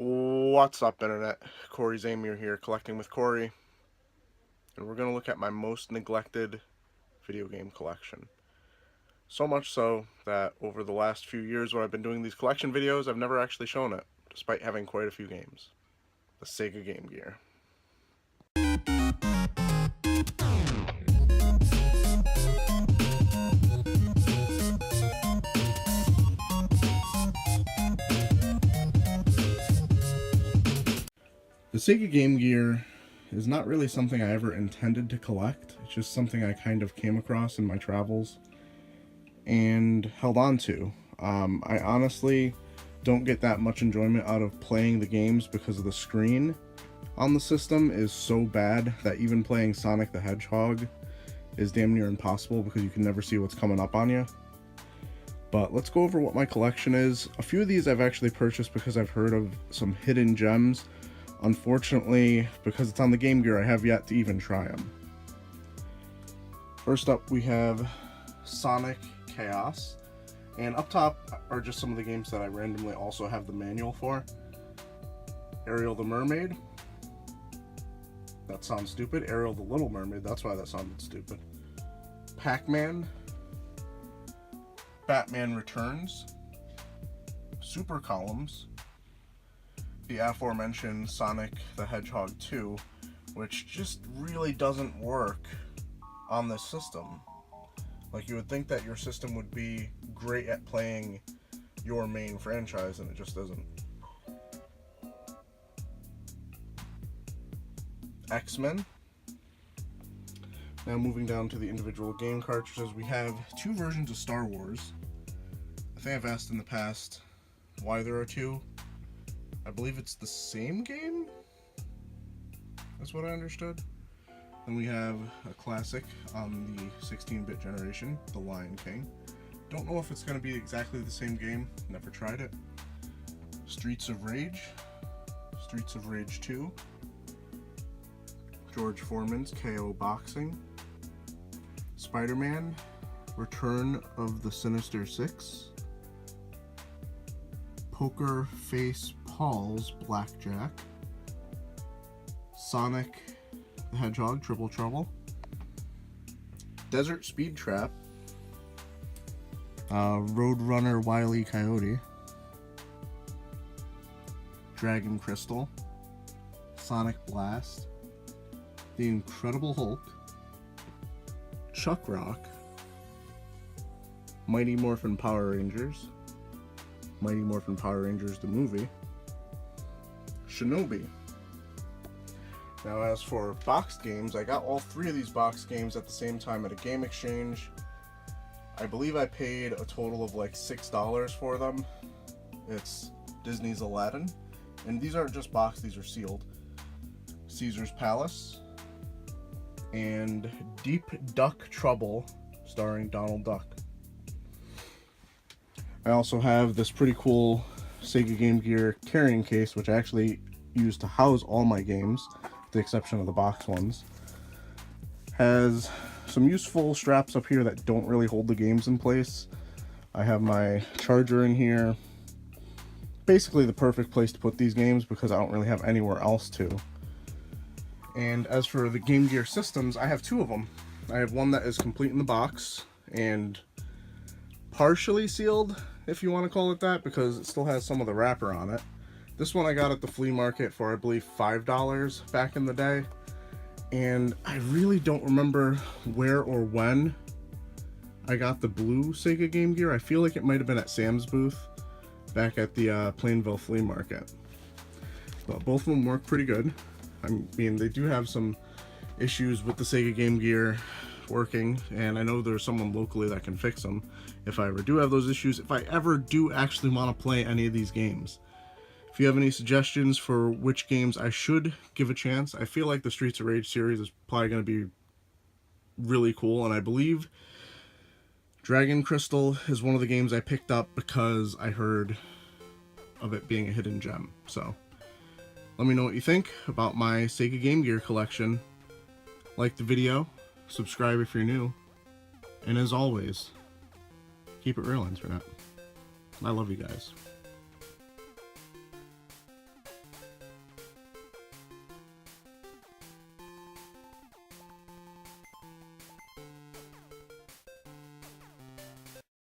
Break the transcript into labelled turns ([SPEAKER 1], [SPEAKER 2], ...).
[SPEAKER 1] What's up, Internet? Cory here, collecting with Cory, and we're going to look at my most neglected video game collection. So much so that over the last few years when I've been doing these collection videos, I've never actually shown it, despite having quite a few games. The Sega Game Gear. The Sega Game Gear is not really something I ever intended to collect. It's just something I kind of came across in my travels and held on to. I honestly don't get that much enjoyment out of playing the games because of the screen on the system is so bad that even playing Sonic the Hedgehog is damn near impossible because you can never see what's coming up on you. But let's go over what my collection is. A few of these I've actually purchased because I've heard of some hidden gems. Unfortunately, because it's on the Game Gear, I have yet to even try them. First up, we have Sonic Chaos. And up top are just some of the games that I randomly also have the manual for. Ariel the Mermaid. That sounds stupid. Ariel the Little Mermaid, that's why that sounded stupid. Pac-Man. Batman Returns. Super Columns. The aforementioned Sonic the Hedgehog 2, which just really doesn't work on this system. Like, you would think that your system would be great at playing your main franchise, and it just isn't. X-Men. Now moving down to the individual game cartridges, we have two versions of Star Wars. I think I've asked in the past why there are two. I believe it's the same game? That's what I understood. Then we have a classic on the 16-bit generation, The Lion King. Don't know if it's going to be exactly the same game, never tried it. Streets of Rage, Streets of Rage 2, George Foreman's KO Boxing, Spider-Man, Return of the Sinister Six, Poker Face Paul's Blackjack, Sonic the Hedgehog Triple Trouble, Desert Speed Trap, Roadrunner Wile E. Coyote, Dragon Crystal, Sonic Blast, The Incredible Hulk, Chuck Rock, Mighty Morphin Power Rangers, Mighty Morphin Power Rangers the movie, Shinobi. Now, as for boxed games, I got all three of these boxed games at the same time at a game exchange. I believe I paid a total of like $6 for them. It's Disney's Aladdin, and these aren't just boxed, these are sealed. Caesar's Palace, and Deep Duck Trouble, starring Donald Duck. I also have this pretty cool Sega Game Gear carrying case, which I actually use to house all my games, with the exception of the box ones. Has some useful straps up here that don't really hold the games in place. I have my charger in here. Basically the perfect place to put these games because I don't really have anywhere else to. And as for the Game Gear systems, I have two of them. I have one that is complete in the box and partially sealed, if you want to call it that, because it still has some of the wrapper on it. This one I got at the flea market for, I believe, $5 back in the day. And I really don't remember where or when I got the blue Sega Game Gear. I feel like it might have been at Sam's booth back at the Plainville flea market. But both of them work pretty good. I mean, they do have some issues with the Sega Game Gear working, and I know there's someone locally that can fix them if I ever do have those issues, if I ever do actually want to play any of these games. If you have any suggestions for which games I should give a chance, I feel like the Streets of Rage series is probably going to be really cool, and I believe Dragon Crystal is one of the games I picked up because I heard of it being a hidden gem. So let me know what you think about my Sega Game Gear collection. Like the video, subscribe if you're new, and as always, keep it real, Internet. I love you guys.